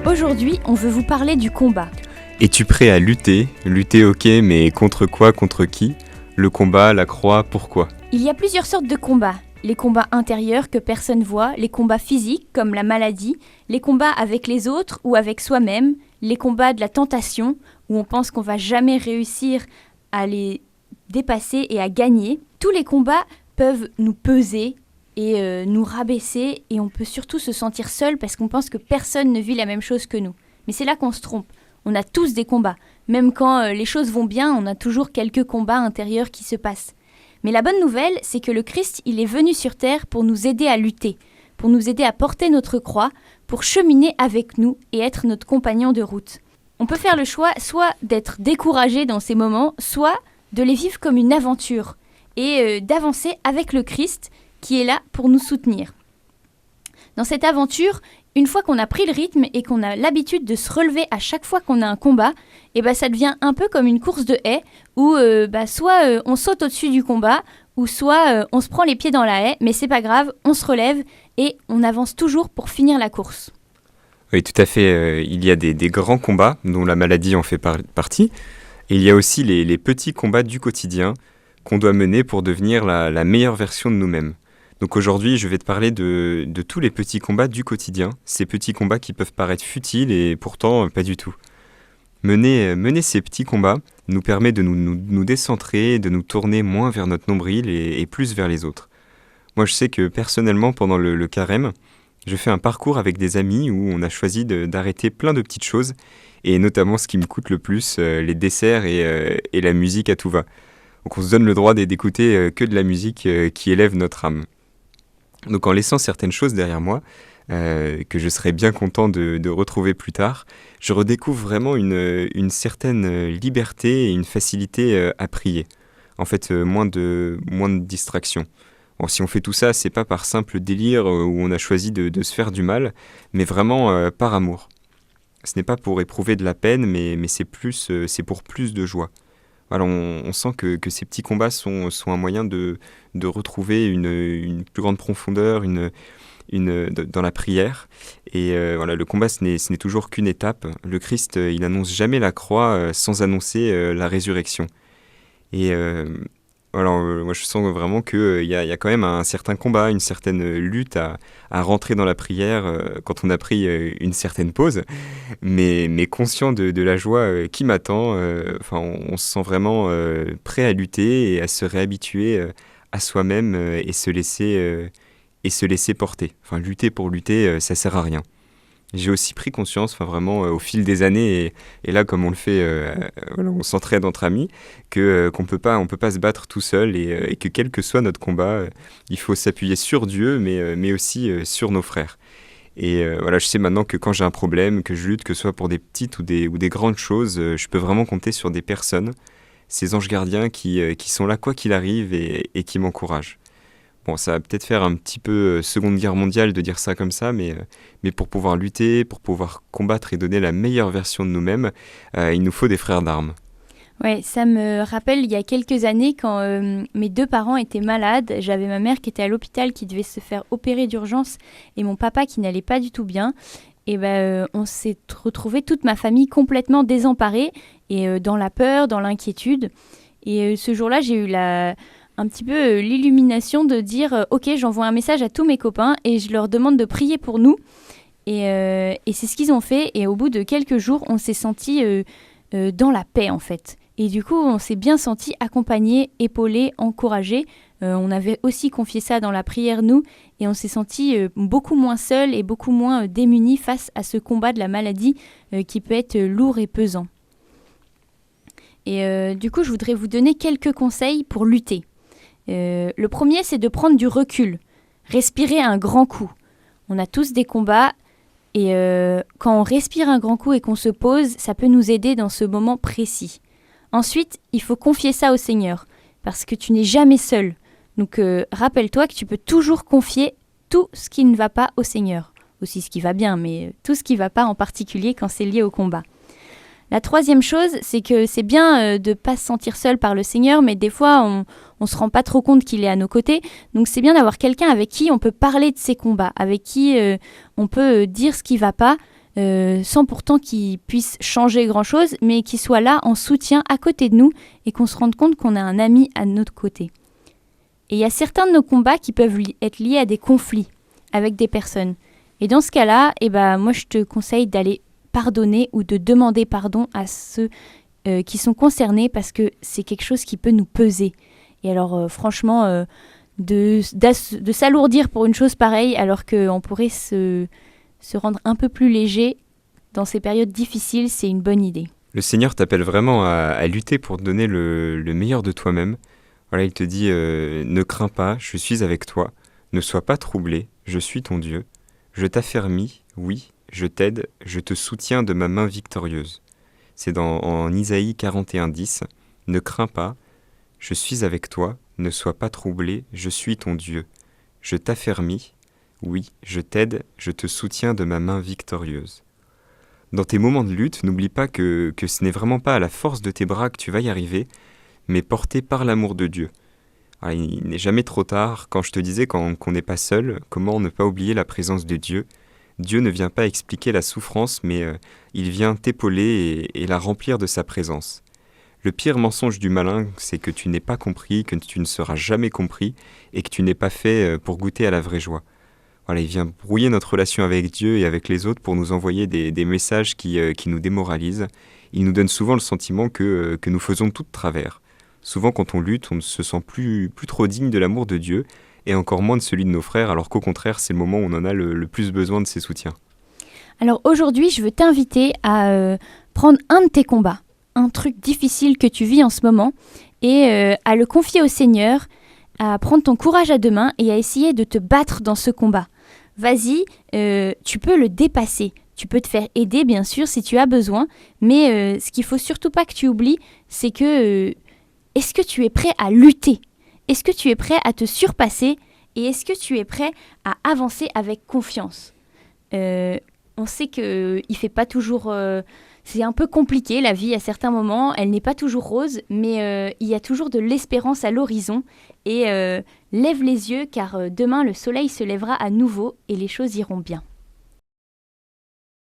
Aujourd'hui, on veut vous parler du combat. Es-tu prêt à lutter ? Lutter, ok, mais contre quoi, contre qui ? Le combat, la croix, pourquoi ? Il y a plusieurs sortes de combats. Les combats intérieurs que personne voit, les combats physiques comme la maladie, les combats avec les autres ou avec soi-même, les combats de la tentation où on pense qu'on va jamais réussir à les dépasser et à gagner. Tous les combats peuvent nous peser et nous rabaisser et on peut surtout se sentir seul parce qu'on pense que personne ne vit la même chose que nous. Mais c'est là qu'on se trompe. On a tous des combats. Même quand les choses vont bien, on a toujours quelques combats intérieurs qui se passent. Mais la bonne nouvelle, c'est que le Christ, il est venu sur terre pour nous aider à lutter, pour nous aider à porter notre croix, pour cheminer avec nous et être notre compagnon de route. On peut faire le choix soit d'être découragé dans ces moments, soit de les vivre comme une aventure et d'avancer avec le Christ qui est là pour nous soutenir. Dans cette aventure, une fois qu'on a pris le rythme et qu'on a l'habitude de se relever à chaque fois qu'on a un combat, ça devient un peu comme une course de haie où soit on saute au-dessus du combat ou soit on se prend les pieds dans la haie, mais c'est pas grave, on se relève et on avance toujours pour finir la course. Oui, tout à fait. Il y a des grands combats dont la maladie en fait partie. Et il y a aussi les petits combats du quotidien qu'on doit mener pour devenir la meilleure version de nous-mêmes. Donc aujourd'hui, je vais te parler de tous les petits combats du quotidien, ces petits combats qui peuvent paraître futiles et pourtant pas du tout. Mener ces petits combats nous permet de nous décentrer, de nous tourner moins vers notre nombril et plus vers les autres. Moi, je sais que personnellement, pendant le carême, je fais un parcours avec des amis où on a choisi d'arrêter plein de petites choses, et notamment ce qui me coûte le plus, les desserts et la musique à tout va. Donc on se donne le droit d'écouter que de la musique qui élève notre âme. Donc en laissant certaines choses derrière moi, que je serais bien content de retrouver plus tard, je redécouvre vraiment une certaine liberté et une facilité à prier. En fait, moins de distractions. Bon, si on fait tout ça, c'est pas par simple délire où on a choisi de se faire du mal, mais vraiment par amour. Ce n'est pas pour éprouver de la peine, mais c'est pour plus de joie. Voilà, on sent que ces petits combats sont un moyen de retrouver une plus grande profondeur dans la prière. Et voilà, le combat, ce n'est toujours qu'une étape. Le Christ, il n'annonce jamais la croix sans annoncer la résurrection. Et moi, je sens vraiment qu'il y a quand même un certain combat, une certaine lutte à rentrer dans la prière quand on a pris une certaine pause, mais conscient de la joie qui m'attend. On se sent vraiment prêt à lutter et à se réhabituer à soi-même et se laisser porter. Enfin, lutter pour lutter, ça sert à rien. J'ai aussi pris conscience, vraiment au fil des années, et là comme on le fait, on s'entraide entre amis, qu'on peut pas se battre tout seul et que quel que soit notre combat, il faut s'appuyer sur Dieu, mais aussi sur nos frères. Et je sais maintenant que quand j'ai un problème, que je lutte, que ce soit pour des petites ou des grandes choses, je peux vraiment compter sur des personnes, ces anges gardiens qui sont là quoi qu'il arrive et qui m'encouragent. Bon, ça va peut-être faire un petit peu Seconde Guerre mondiale de dire ça comme ça, mais pour pouvoir lutter, pour pouvoir combattre et donner la meilleure version de nous-mêmes, il nous faut des frères d'armes. Ouais, ça me rappelle il y a quelques années quand mes deux parents étaient malades. J'avais ma mère qui était à l'hôpital, qui devait se faire opérer d'urgence, et mon papa qui n'allait pas du tout bien. Et on s'est retrouvés, toute ma famille, complètement désemparée et dans la peur, dans l'inquiétude. Et ce jour-là, j'ai eu un petit peu l'illumination de dire ok, j'envoie un message à tous mes copains et je leur demande de prier pour nous et c'est ce qu'ils ont fait, et au bout de quelques jours on s'est senti dans la paix en fait, et du coup on s'est bien senti accompagnés, épaulés, encouragés. On avait aussi confié ça dans la prière nous, et on s'est senti beaucoup moins seuls et beaucoup moins démunis face à ce combat de la maladie qui peut être lourd et pesant. Et du coup je voudrais vous donner quelques conseils pour lutter. Le premier, c'est de prendre du recul, respirer un grand coup. On a tous des combats et quand on respire un grand coup et qu'on se pose, ça peut nous aider dans ce moment précis. Ensuite, il faut confier ça au Seigneur parce que tu n'es jamais seul. Donc rappelle-toi que tu peux toujours confier tout ce qui ne va pas au Seigneur. Aussi ce qui va bien, mais tout ce qui ne va pas en particulier quand c'est lié au combat. La troisième chose, c'est que c'est bien de ne pas se sentir seul par le Seigneur, mais des fois, on ne se rend pas trop compte qu'il est à nos côtés. Donc c'est bien d'avoir quelqu'un avec qui on peut parler de ses combats, avec qui on peut dire ce qui ne va pas, sans pourtant qu'il puisse changer grand-chose, mais qu'il soit là en soutien à côté de nous et qu'on se rende compte qu'on a un ami à notre côté. Et il y a certains de nos combats qui peuvent être liés à des conflits avec des personnes. Et dans ce cas-là, moi je te conseille d'aller pardonner ou de demander pardon à ceux qui sont concernés parce que c'est quelque chose qui peut nous peser. Et alors franchement, de s'alourdir pour une chose pareille alors qu'on pourrait se rendre un peu plus léger dans ces périodes difficiles, c'est une bonne idée. Le Seigneur t'appelle vraiment à lutter pour te donner le meilleur de toi-même. Voilà, il te dit ne crains pas, je suis avec toi. Ne sois pas troublé, je suis ton Dieu. Je t'affermis, oui, je t'aide, je te soutiens de ma main victorieuse. C'est en Isaïe 41:10. Ne crains pas, je suis avec toi. Ne sois pas troublé, je suis ton Dieu. Je t'affermis, oui, je t'aide, je te soutiens de ma main victorieuse. Dans tes moments de lutte, n'oublie pas que ce n'est vraiment pas à la force de tes bras que tu vas y arriver, mais porté par l'amour de Dieu. Alors, il n'est jamais trop tard. Quand je te disais qu'on n'est pas seul, comment ne pas oublier la présence de Dieu? Dieu ne vient pas expliquer la souffrance, mais il vient t'épauler et la remplir de sa présence. Le pire mensonge du malin, c'est que tu n'es pas compris, que tu ne seras jamais compris et que tu n'es pas fait pour goûter à la vraie joie. Voilà, il vient brouiller notre relation avec Dieu et avec les autres pour nous envoyer des messages qui nous démoralisent. Il nous donne souvent le sentiment que nous faisons tout de travers. Souvent, quand on lutte, on ne se sent plus trop digne de l'amour de Dieu et encore moins de celui de nos frères, alors qu'au contraire, c'est le moment où on en a le plus besoin de ses soutiens. Alors aujourd'hui, je veux t'inviter à prendre un de tes combats, un truc difficile que tu vis en ce moment, et à le confier au Seigneur, à prendre ton courage à deux mains et à essayer de te battre dans ce combat. Vas-y, tu peux le dépasser. Tu peux te faire aider, bien sûr, si tu as besoin, mais ce qu'il ne faut surtout pas que tu oublies, c'est que est-ce que tu es prêt à lutter? Est-ce que tu es prêt à te surpasser? Et est-ce que tu es prêt à avancer avec confiance? On sait qu'il ne fait pas toujours... c'est un peu compliqué, la vie, à certains moments. Elle n'est pas toujours rose, mais il y a toujours de l'espérance à l'horizon. Et lève les yeux, car demain, le soleil se lèvera à nouveau et les choses iront bien.